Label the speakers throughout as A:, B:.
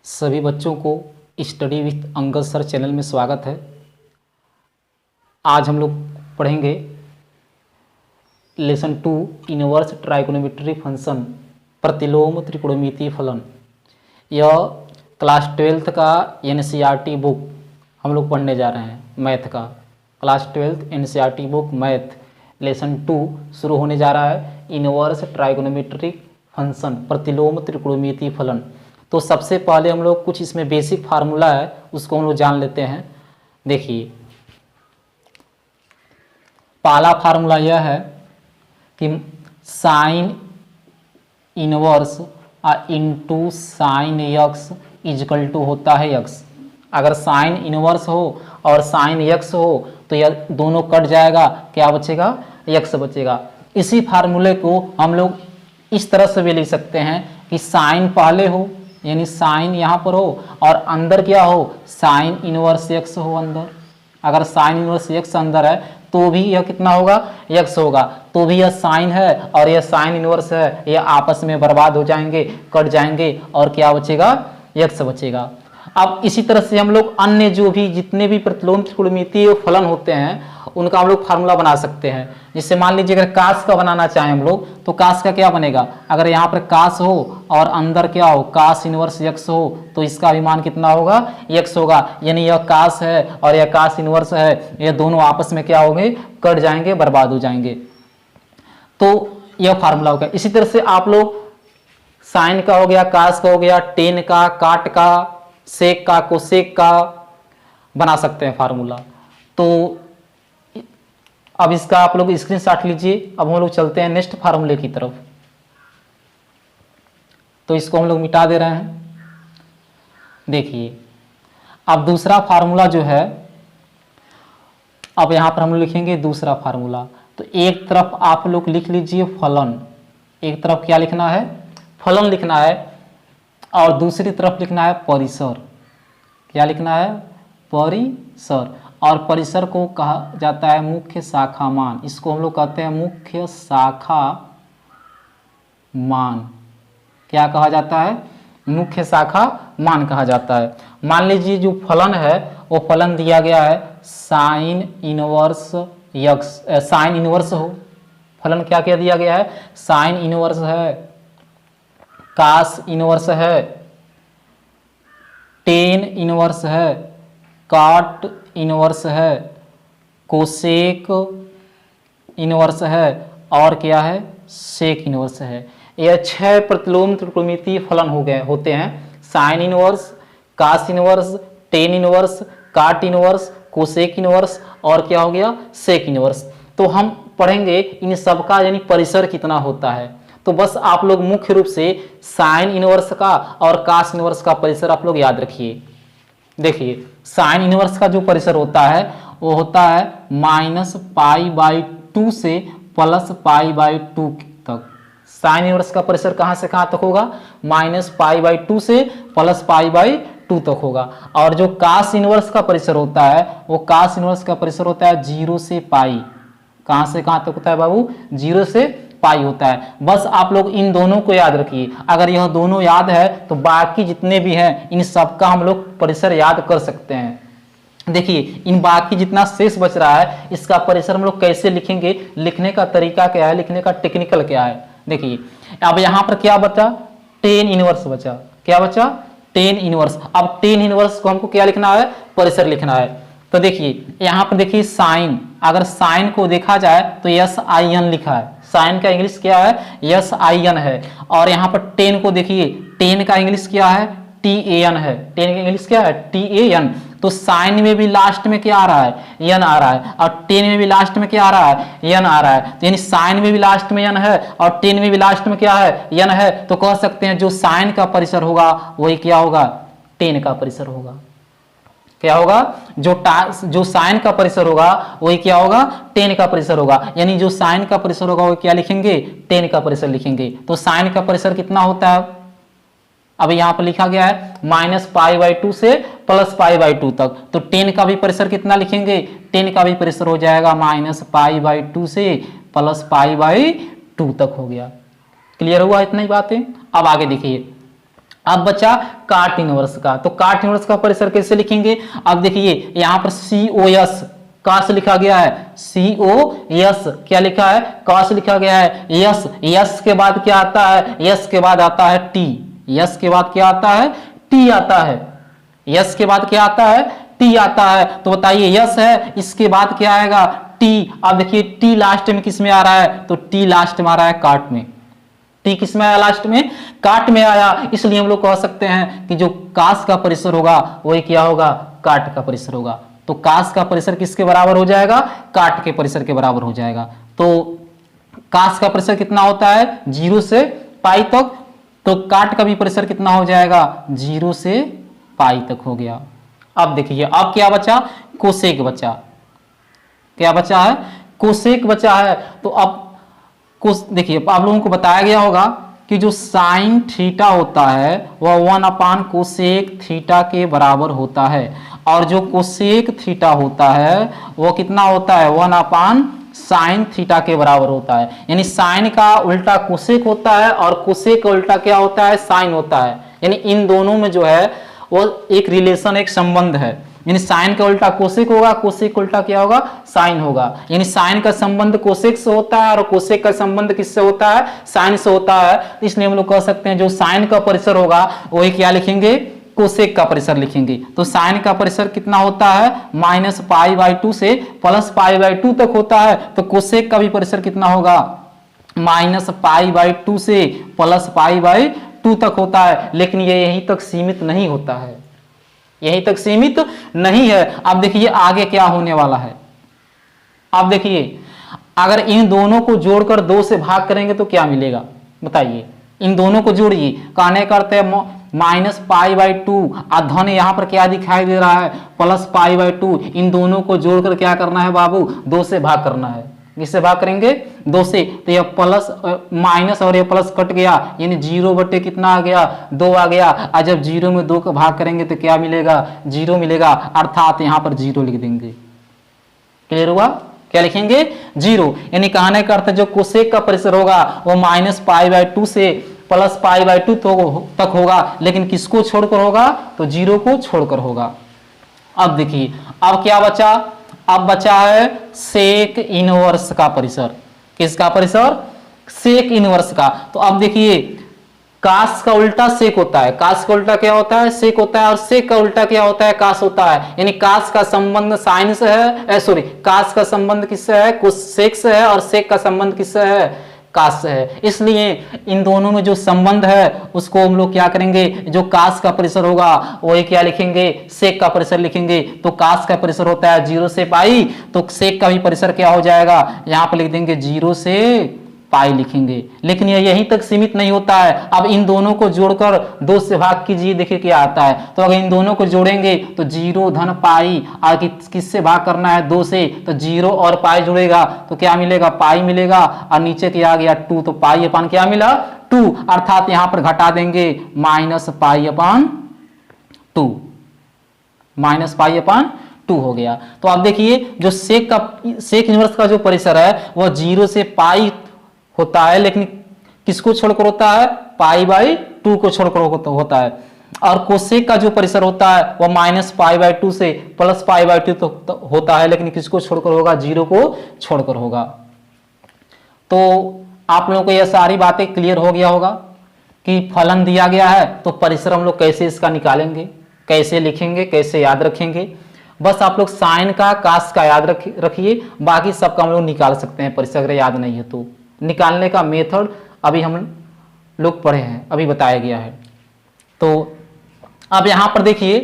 A: सभी बच्चों को study with Angad sir channel में स्वागत है। आज हम लोग पढ़ेंगे लेसन 2 इनवर्स ट्राइगोनोमेट्री फंक्शन प्रतिलोम त्रिकोणमितीय फलन। यह क्लास 12th का एनसीईआरटी बुक हम लोग पढ़ने जा रहे हैं। मैथ का class 12th NCERT book math lesson 2 शुरू होने जा रहा है। इनवर्स ट्राइगोनोमेट्री फंक्शन प्रतिलोम त्रिकोणमितीय फलन। तो सबसे पहले हम लोग कुछ इसमें बेसिक फार्मूला है उसको हम लोग जान लेते हैं। देखिए, पहला फार्मूला यह है कि sine inverse into sine x equal to होता है एक्स। अगर साइन इनवर्स हो और साइन एक्स हो तो यह दोनों कट जाएगा, क्या बचेगा? एक्स बचेगा। इसी फार्मूले को हम लोग इस तरह से भी लिख सकते हैं कि साइन पहले हो यानी साइन यहाँ पर हो और अंदर क्या हो? साइन इनवर्स एक्स हो अंदर। अगर साइन इनवर्स एक्स अंदर है तो भी यह कितना होगा? एक्स होगा। तो भी यह साइन है और यह साइन इनवर्स है, यह आपस में बर्बाद हो जाएंगे, कट जाएंगे और क्या बचेगा? एक्स बचेगा। अब इसी तरह से हम लोग अन्य जो भी जितने भी प्रतिलोम त्रिकोणमितीय फलन होते हैं उनका हम लोग फार्मूला बना सकते हैं। जिससे मान लीजिए अगर कास का बनाना चाहें हम लोग तो कास का क्या बनेगा? अगर यहाँ पर कास हो और अंदर क्या हो? कास इनवर्स एक्स हो तो इसका भी मान कितना होगा? एक्स होगा। यानी यह कास है और यह कास इनवर्स है, यह दोनों आपस में क्या होंगे? कट जाएंगे, बर्बाद हो जाएंगे। तो यह फार्मूला होगा। इसी तरह से आप लोग साइन का हो गया, कास का हो गया, टेन का, काट का, सेक का, कोसेक का बना सकते हैं फार्मूला। तो अब इसका आप लोग स्क्रीनशॉट लीजिए। अब हम लोग चलते हैं नेक्स्ट फार्मूले की तरफ। तो इसको हम लोग मिटा दे रहे हैं। देखिए, अब दूसरा फार्मूला जो है, अब यहां पर हम लोग लिखेंगे दूसरा फार्मूला। तो एक तरफ आप लोग लिख लीजिए फलन, एक तरफ क्या लिखना है? फलन लिखना है और दूसरी तरफ लिखना है परिसर। क्या लिखना है? परिसर। और परिसर को कहा जाता है मुख्य शाखा मान। इसको हम लोग कहते हैं मुख्य शाखा मान। क्या कहा जाता है? मुख्य शाखा मान कहा जाता है। मान लीजिए जो फलन है वो फलन दिया गया है sine inverse x, sine inverse हो। फलन क्या क्या दिया गया है? साइन इनवर्स है, कास इनवर्स है, टेन इनवर्स है, काट इनवर्स है, कोसेक इनवर्स है और क्या है? सेक इनवर्स है। यह 6 प्रतिलोम त्रिकोणमितीय फलन हो गए होते हैं। Sine inverse, cos inverse, tan inverse, cot inverse, cosec inverse और क्या हो गया? Sec inverse. तो हम पढ़ेंगे इन सबका यानी परिसर कितना होता है। तो बस आप लोग मुख्य रूप से साइन इनवर्स का और कास इनवर्स का परिसर आप लोग याद रखिए। देखिए, साइन इनवर्स का जो परिसर होता है वो होता है -π/2 से +π/2 तक। साइन इनवर्स का परिसर कहां से कहां तक होगा? -π/2 से +π/2 तक होगा। और जो कास इनवर्स का परिसर होता है वो कास इनवर्स का परिसर होता है 0 से पाई। कहां से कहां तक होता है बाबू? 0 से पाई होता है। बस आप लोग इन दोनों को याद रखिए। अगर यह दोनों याद है तो बाकी जितने भी हैं इन सबका हम लोग परिसर याद कर सकते हैं। देखिए, इन बाकी जितना शेष बच रहा है इसका परिसर हम लोग कैसे लिखेंगे? लिखने का तरीका क्या है? लिखने का टेक्निकल क्या है? देखिए, अब यहां पर क्या बचा? टेन इनवर्स बचा। क्या बचा? Tan inverse. अब टेन इनवर्स को हमको क्या लिखना है? परिसर लिखना है। तो देखिए, यहां पर देखिए साइन, अगर साइन को देखा जाए तो SIN लिखा है। साइन का इंग्लिश क्या है? SIN है। और यहाँ पर टेन को देखिए, टेन का इंग्लिश क्या है? TAN है। टेन का इंग्लिश क्या है? TAN। तो साइन में भी लास्ट में क्या आ रहा है? यन आ रहा है। और टेन में भी लास्ट में क्या आ रहा है? यन आ रहा है। तो यानी साइन में भी लास्ट में यन है और टेन में भी लास्ट में क्या है? यन है। तो कह सकते हैं जो साइन का परिसर होगा वही क्या होगा? टेन का परिसर होगा। क्या होगा? जो साइन का परिसर होगा वही क्या होगा? टेन का परिसर होगा। यानी जो साइन का परिसर होगा वो क्या लिखेंगे? टेन का परिसर लिखेंगे। तो साइन का परिसर कितना होता है? अब यहां पर लिखा गया है -π/2 से +π/2 तक। तो टेन का भी परिसर कितना लिखेंगे? टेन का भी परिसर हो जाएगा -π/2 से +π/2 तक हो गया। क्लियर हुआ इतनी बातें? अब आगे देखिए, अब बचा काट इनवर्स का, तो काट इनवर्स का परिसर कैसे लिखेंगे? अब देखिए यहाँ पर COS कास लिखा गया है, COS क्या लिखा है? कास लिखा गया है। यस के बाद क्या आता है? यस के बाद आता है T। यस के बाद क्या आता है? T आता है। यस के बाद क्या आता है? T आता है। तो बताइए यस है, इसके बाद क्या आएगा? T। अब देखिए T लास्ट में किस में आ रहा है? तो T लास्ट में आ रहा है काट में। टी किस में आया? लास्ट में काट में आया। इसलिए हम लोग कह सकते हैं कि जो कास का परिसर होगा वही क्या होगा? काट का परिसर होगा। तो कास का परिसर किसके बराबर हो जाएगा? काट के परिसर के बराबर हो जाएगा। तो कास का परिसर कितना होता है? 0 से पाई तक। तो काट का भी परिसर कितना हो जाएगा? 0 से पाई तक हो गया। अब देखिए अब क्या बचा? कोसेक बचा। क्या बचा है? कोसेक बचा है। तो अब देखिए आप लोगों को बताया गया होगा कि जो साइन थीटा होता है वह 1 कोसेक थीटा के बराबर होता है, और जो कोसेक थीटा होता है वो कितना होता है? 1 साइन थीटा के बराबर होता है। यानी साइन का उल्टा कोसेक होता है और कोसेक का उल्टा क्या होता है? साइन होता है। यानी इन दोनों में जो है वो एक रिलेशन, एक संबंध है। यानी साइन का उल्टा कोसेक होगा, कोसेक का उल्टा क्या होगा? साइन होगा। यानी साइन का संबंध कोसेक से होता है और कोसेक का संबंध किससे होता है? साइन से होता है। इसलिए हम लोग कह सकते हैं जो साइन का परिसर होगा वही क्या लिखेंगे? कोसेक का परिसर लिखेंगे। तो साइन का परिसर कितना होता है? -π/2 से +π/2 तक होता है। तो कोसेक का भी परिसर कितना होगा? -π/2 से +π/2 तक होता है। लेकिन ये यहीं तक सीमित नहीं होता है, यहीं तक सीमित नहीं है। अब देखिए आगे क्या होने वाला है। अब देखिए अगर इन दोनों को जोड़कर 2 से भाग करेंगे तो क्या मिलेगा? बताइए। इन दोनों को जोड़िए, कहने करते हैं -π/2, धन यहाँ पर क्या दिखाई दे रहा है? +π/2। इन दोनों को जोड़कर क्या करना है बाबू? 2 से भाग करना है। किससे भाग करेंगे? 2 से। तो यह प्लस माइनस और ये प्लस कट गया, यानी 0 बटे कितना आ गया? 2 आ गया। और जब 0 में 2 का भाग करेंगे तो क्या मिलेगा? 0 मिलेगा, अर्थात यहाँ पर 0 लिख देंगे। क्लियर हुआ? क्या लिखेंगे? 0। यानी कहने का अर्थ जो कोसेक का परिसर होगा वो -π/2 से +π/2 तक होगा, लेकिन किसको छोड़कर होगा? तो 0 को छोड़कर होगा। अब देखिए अब क्या बचा? अब बचा है सेक इनवर्स का परिसर। किसका परिसर? सेक इनवर्स का। तो अब देखिए कास का उल्टा सेक होता है, कास का उल्टा क्या होता है? सेक होता है, और सेक का उल्टा क्या होता है? कास होता है। यानी कास का संबंध साइन से है, सॉरी कास का संबंध किससे है? सेक से है, और सेक का संबंध किससे है? कास से है। इसलिए इन दोनों में जो संबंध है उसको हम लोग क्या करेंगे? जो कास का परिसर होगा वही क्या लिखेंगे? सेक का परिसर लिखेंगे। तो कास का परिसर होता है 0 से पाई, तो सेक का भी परिसर क्या हो जाएगा? यहाँ पर लिख देंगे 0 से पाई लिखेंगे। लेकिन यह यहीं तक सीमित नहीं होता है। अब इन दोनों को जोड़कर 2 से भाग कीजिए, देखिए क्या आता है। तो अगर इन दोनों को जोड़ेंगे तो 0 धन पाई, और किससे भाग करना है? 2 से। तो 0 और पाई जुड़ेगा तो क्या मिलेगा? पाई मिलेगा, और नीचे क्या आ गया? 2। तो पाई अपान क्या मिला? 2। अर्थात यहां पर घटा देंगे -π/2, -π/2 हो गया। तो अब देखिए जो सेक इनवर्स का जो परिसर है वह 0 से पाई होता है, लेकिन किसको छोड़कर होता है? π/2 को छोड़कर होता है। और कोसेक का जो परिसर होता है वह -π/2 से +π/2 तक होता है, लेकिन किसको छोड़कर होगा? 0 को छोड़कर होगा। तो आप लोगों को यह सारी बातें क्लियर हो गया होगा कि फलन दिया गया है तो परिसर हम लोग कैसे इसका निकालेंगे, कैसे लिखेंगे, कैसे याद रखेंगे। बस आप लोग साइन का, कास का याद रखिए, बाकी सबका हम लोग निकाल सकते हैं परिसर अगर याद नहीं है तो। निकालने का मेथड अभी हम लोग पढ़े हैं, अभी बताया गया है। तो अब यहां पर देखिए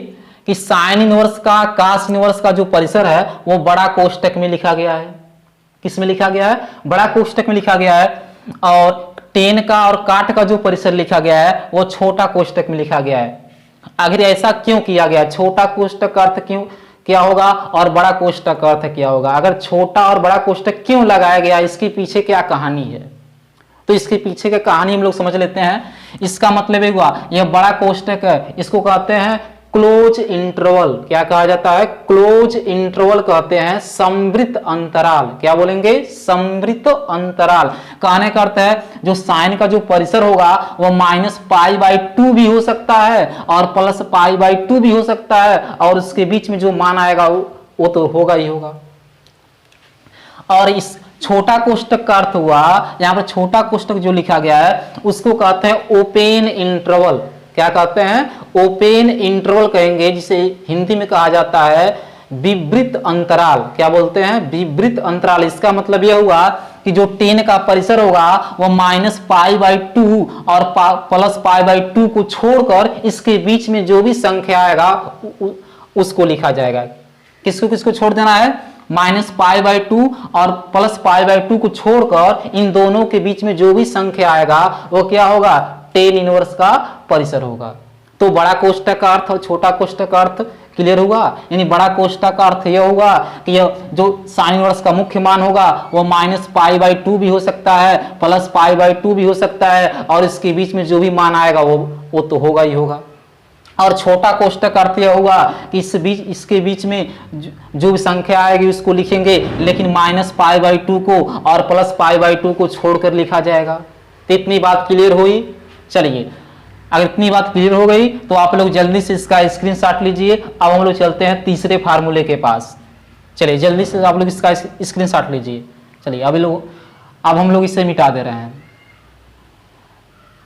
A: कि साइन इनवर्स का, कास इनवर्स का जो परिसर है वो बड़ा कोष्टक में लिखा गया है। किस में लिखा गया है? बड़ा कोष्टक में लिखा गया है। और टेन का और काट का जो परिसर लिखा गया है वो छोटा कोष्टक में लिखा गया है। आखिर ऐसा क्यों किया गया? छोटा कोष्टक का अर्थ क्यों क्या होगा और बड़ा कोष्टक का अर्थ क्या होगा? अगर छोटा और बड़ा कोष्टक क्यों लगाया गया, इसके पीछे क्या कहानी है? तो इसके पीछे की कहानी हम लोग समझ लेते हैं। इसका मतलब हुआ यह बड़ा कोष्टक है, इसको कहते हैं क्लोज इंटरवल। क्या कहा जाता है? क्लोज इंटरवल कहते हैं समवृत्त अंतराल। क्या बोलेंगे? समवृत्त अंतराल। कहने का अर्थ है जो साइन का जो परिसर होगा वो -π/2 भी हो सकता है और +π/2 भी हो सकता है, और उसके बीच में जो मान आएगा वो तो होगा ही होगा। और इस छोटा कोष्टक का अर्थ हुआ, यहां पर छोटा कोष्टक जो लिखा गया है उसको कहते हैं ओपन इंटरवल। क्या कहते हैं? ओपन इंटरवल कहेंगे, जिसे हिंदी में कहा जाता है विवृत अंतराल। क्या बोलते हैं? विवृत अंतराल। इसका मतलब यह हुआ कि जो 10 का परिसर होगा वो -π/2 और +π/2 को छोड़कर इसके बीच में जो भी संख्या आएगा उसको लिखा जाएगा। किसको किसको छोड़ देना है? -π/2 और +π/2 को छोड़कर इन दोनों के बीच में जो भी संख्या आएगा वो क्या होगा? 10 इनवर्स का परिसर होगा। तो बड़ा कोष्टक का अर्थ और छोटा कोष्टक का अर्थ क्लियर हुआ। यानी बड़ा कोष्टक का अर्थ यह होगा कि यह जो साइन इनवर्स का मुख्य मान होगा वो -π/2 भी हो सकता है, +π/2 भी हो सकता है, और इसके बीच में जो भी मान आएगा वो तो होगा ही होगा। और छोटा कोष्टक अर्थ यह होगा कि इसके बीच में जो भी संख्या आएगी उसको लिखेंगे, लेकिन -π/2 को और +π/2 को छोड़कर लिखा जाएगा। तो इतनी बात क्लियर हुई। चलिए, अगर इतनी बात क्लियर हो गई तो आप लोग जल्दी से इसका स्क्रीनशॉट लीजिए। अब हम लोग चलते हैं तीसरे फार्मूले के पास। चलिए जल्दी से आप लोग इसका स्क्रीनशॉट लीजिए। चलिए अब हम लोग इसे मिटा दे रहे हैं।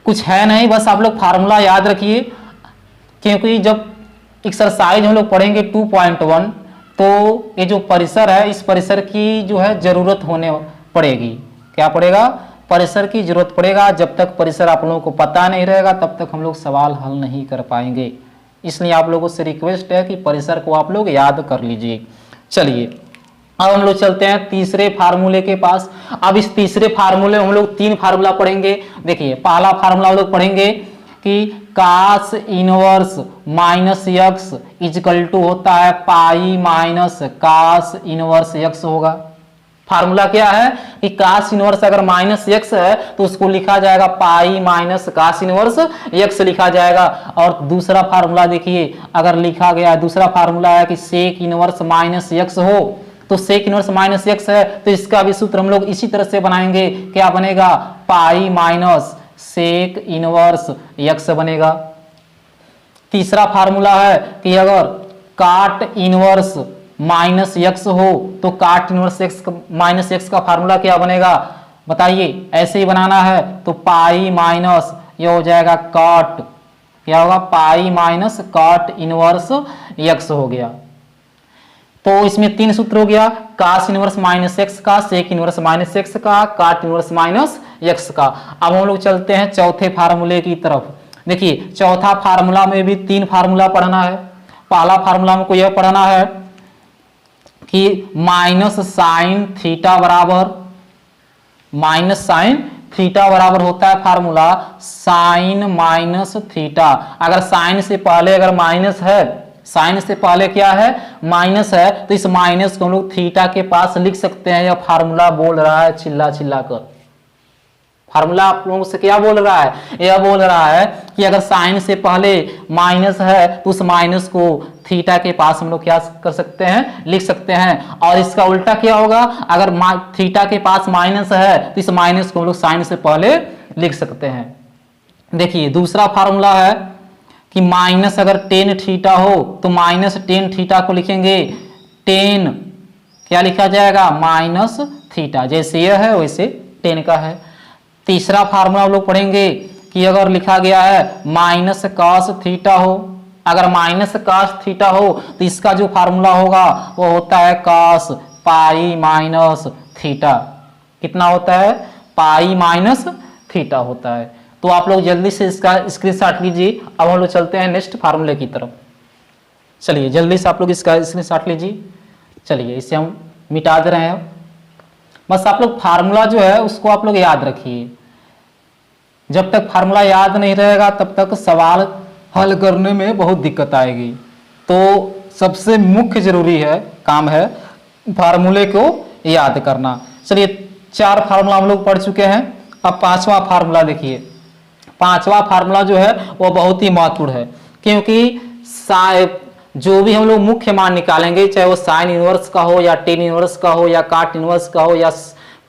A: कुछ है नहीं, बस आप लोग फार्मूला याद रखिए, क्योंकि जब एक्सरसाइज हम लोग पढ़ेंगे 2.1 तो ये जो परिसर है इस परिसर की जो है जरूरत होने पड़ेगी। क्या पड़ेगा? परिसर की जरूरत पड़ेगा। जब तक परिसर आप लोगों को पता नहीं रहेगा तब तक हम लोग सवाल हल नहीं कर पाएंगे। इसलिए आप लोगों से रिक्वेस्ट है कि परिसर को आप लोग याद कर लीजिए। चलिए अब हम लोग चलते हैं तीसरे फार्मूले के पास। अब इस तीसरे फार्मूले में हम लोग 3 फार्मूला पढ़ेंगे। देखिए, पहला फार्मूला हम लोग पढ़ेंगे कि cos inverse -x equal to होता है pi minus cos inverse x होगा। फार्मूला क्या है कि cos इनवर्स अगर -x है तो उसको लिखा जाएगा पाई माइनस cos इनवर्स x लिखा जाएगा। और दूसरा फार्मूला देखिए, अगर लिखा गया दूसरा फार्मूला है कि sec इनवर्स -x हो, तो sec इनवर्स -x है तो इसका भी सूत्र हम लोग इसी तरह से बनाएंगे। क्या बनेगा? Pi minus sec inverse x बनेगा। तीसरा फार्मूला है कि अगर काट इनवर्स -x हो तो काट इनवर्स -x का फार्मूला क्या बनेगा? बताइए, ऐसे ही बनाना है तो पाई माइनस ये हो जाएगा काट, क्या होगा? पाई माइनस काट इनवर्स x हो गया। तो इसमें 3 सूत्र हो गया, कास इनवर्स -x का, सेक इनवर्स -x का, काट इनवर्स -x का। अब हम लोग चलते हैं चौथे फार्मूले की तरफ। देखिए, चौथा फार्मूला में भी 3 फार्मूला पढ़ना है। पहला फार्मूला हमको यह पढ़ना है कि माइनस साइन थीटा बराबर होता है फार्मूला साइन माइनस थीटा। अगर साइन से पहले अगर माइनस है, साइन से पहले क्या है? माइनस है, तो इस माइनस को हम लोग थीटा के पास लिख सकते हैं। यह फार्मूला बोल रहा है चिल्ला चिल्ला कर। फार्मूला आप लोगों से क्या बोल रहा है? यह बोल रहा है कि अगर साइन से पहले माइनस है तो उस माइनस को थीटा के पास हम लोग क्या कर सकते हैं? लिख सकते हैं। और इसका उल्टा क्या होगा? अगर थीटा के पास माइनस है तो इस माइनस को हम लोग साइन से पहले लिख सकते हैं। देखिए, दूसरा फार्मूला है कि माइनस अगर टेन थीटा हो तो माइनस टेन थीटा को लिखेंगे टेन, क्या लिखा जाएगा? Minus theta. जैसे यह है वैसे टेन का है। तीसरा फार्मूला हम लोग पढ़ेंगे कि अगर लिखा गया है माइनस कॉस थीटा हो, अगर माइनस कॉस थीटा हो तो इसका जो फार्मूला होगा वो होता है कॉस पाई माइनस थीटा। कितना होता है? पाई माइनस थीटा होता है। तो आप लोग जल्दी से इसका स्क्रीनशॉट लीजिए। अब हम लोग चलते हैं नेक्स्ट फार्मूले की तरफ। चलिए जल्दी से आप लोग इसका स्क्रीनशॉट लीजिए। चलिए इसे हम मिटा दे रहे हैं। बस आप लोग फार्मूला जो है उसको आप लोग याद रखिए। जब तक फार्मूला याद नहीं रहेगा तब तक सवाल हल करने में बहुत दिक्कत आएगी। तो सबसे मुख्य जरूरी है काम है फार्मूले को याद करना। चलिए 4 फार्मूला हम लोग पढ़ चुके हैं। अब 5वां फार्मूला देखिए। 5वां फार्मूला जो है वो बहुत ही महत्वपूर्ण है, क्योंकि जो भी हम लोग मुख्य मान निकालेंगे, चाहे वो साइन इनवर्स का हो या टेन इनवर्स का हो या काट इनवर्स का हो या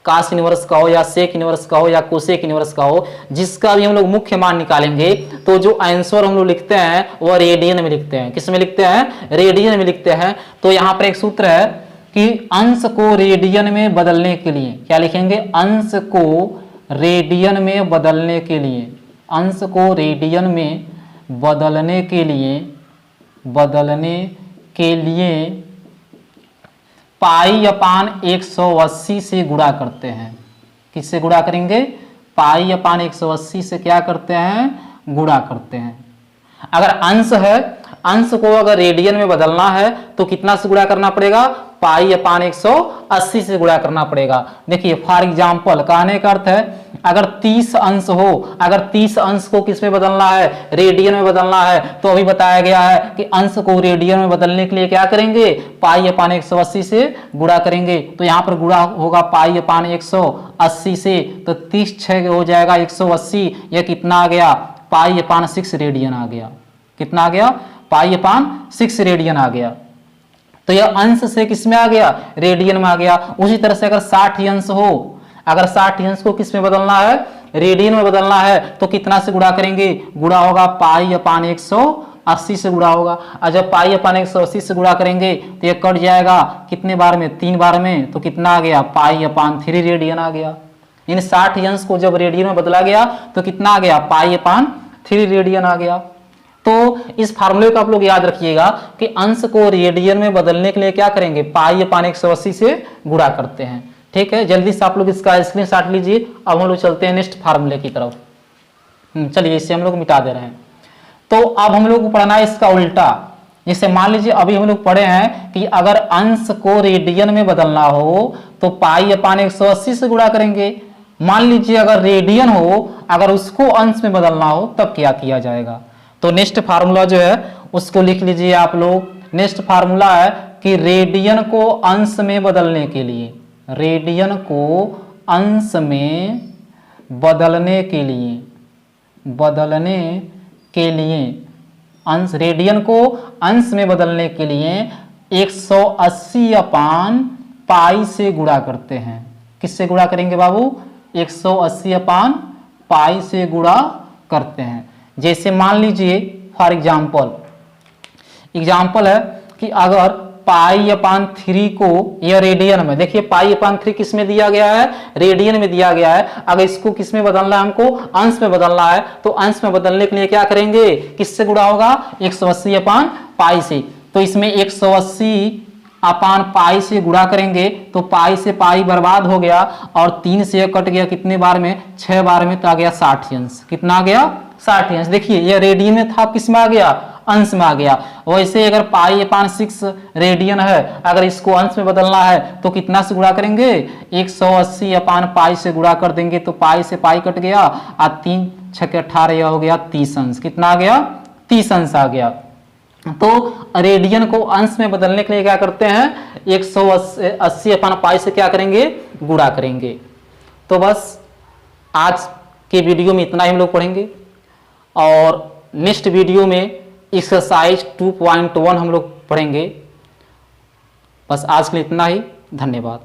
A: कास इनवर्स का हो या सेक इनवर्स का हो या कोसेक इनवर्स का हो, जिसका भी हम लोग मुख्य मान निकालेंगे तो जो आंसर हम लोग लिखते हैं वह रेडियन में लिखते हैं। किस में लिखते हैं? रेडियन में लिखते हैं। तो यहां पर एक सूत्र है कि अंश को रेडियन में बदलने के लिए क्या लिखेंगे? अंश को रेडियन में बदलने के लिए, अंश को रेडियन में बदलने के लिए पाई अपान 180 से गुणा करते हैं। किससे गुणा करेंगे? पाई अपान 180 से क्या करते हैं? गुणा करते हैं। अगर अंश है, अंश को अगर रेडियन में बदलना है तो कितना से गुणा करना पड़ेगा? पाई अपान 180 से गुणा करना पड़ेगा। देखिए फॉर एग्जाम्पल, कहने का अर्थ है अगर 30 अंश हो, अगर 30 अंश को किस में बदलना है? रेडियन में बदलना है। तो अभी बताया गया है कि अंश को रेडियन में बदलने के लिए क्या करेंगे? पाई अपान 180 से गुणा करेंगे। तो यहाँ पर गुणा होगा पाई अपान 180 से, तो 30 6 हो जाएगा 180। यह कितना आ गया? पाई अपान 6 रेडियन आ गया। कितना आ गया? पाई अपान 6 रेडियन आ गया। तो यह अंश से किस में आ गया? रेडियन में आ गया। उसी तरह से अगर 60 ही अंश हो, अगर 60 अंश को किस में बदलना है? रेडियन में बदलना है। तो कितना से गुणा करेंगे? गुणा होगा पाई अपान 180 से गुणा होगा। और जब पाई अपान 180 से गुणा करेंगे तो यह कट जाएगा कितने बार में? 3 बार में। तो कितना आ गया? पाई अपान 3 रेडियन आ गया। इन 60 अंश को जब रेडियन में बदला गया तो कितना आ गया? पाई अपान 3 रेडियन आ गया। तो इस फार्मूले को आप लोग याद रखिएगा कि अंश को रेडियन में बदलने के लिए क्या करेंगे? पाई अपान 180 से गुणा करते हैं। ठीक है, जल्दी से आप लोग इसका स्क्रीनशॉट लीजिए। अब हम लोग चलते हैं नेक्स्ट फार्मूले की तरफ। चलिए इसे हम लोग मिटा दे रहे हैं। तो अब हम लोग को पढ़ना है इसका उल्टा। जैसे मान लीजिए अभी हम लोग पढ़े हैं कि अगर अंश को रेडियन में बदलना हो तो पाई अपान 180 से गुणा करेंगे। मान लीजिए अगर रेडियन हो, अगर उसको अंश में बदलना हो तब क्या किया जाएगा? तो नेक्स्ट फार्मूला जो है उसको लिख लीजिए आप लोग। नेक्स्ट फार्मूला है कि रेडियन को अंश में बदलने के लिए, रेडियन को अंश में बदलने के लिए अंश, रेडियन को अंश में बदलने के लिए 180 अपान पाई से गुणा करते हैं। किससे गुणा करेंगे बाबू? 180 अपान पाई से गुणा करते हैं। जैसे मान लीजिए फॉर एग्जाम्पल है कि अगर पाई अपान 3 को यह रेडियन में, देखिए पाई अपान 3 किस में दिया गया है? रेडियन में दिया गया है। अगर इसको किस में बदलना है? हमको अंश में बदलना है। तो अंश में बदलने के लिए क्या करेंगे? किससे गुणा होगा? 180 अपान पाई से। तो इसमें 180 अपान पाई से गुणा करेंगे तो पाई से पाई बर्बाद हो गया और 3 से कट गया कितने बार में? 6 बार में। तो आ गया 60 अंश। कितना आ गया? 60 अंश। देखिए यह रेडियन में था, किस में आ गया? अंश में आ गया। वैसे अगर पाई अपान 6 रेडियन है, अगर इसको अंश में बदलना है तो कितना से गुणा करेंगे? 180 अपान पाई से गुणा कर देंगे तो पाई से पाई कट गया और 3 6 18 हो गया 30 अंश। कितना आ गया? 30 अंश आ गया। तो रेडियन को अंश में बदलने के लिए क्या करते हैं? 180 अपान पाई से क्या करेंगे? गुणा करेंगे। तो बस आज के वीडियो में इतना ही हम लोग पढ़ेंगे और नेक्स्ट वीडियो में एक्सरसाइज 2.1 हम लोग पढ़ेंगे। बस आज के लिए इतना ही। धन्यवाद।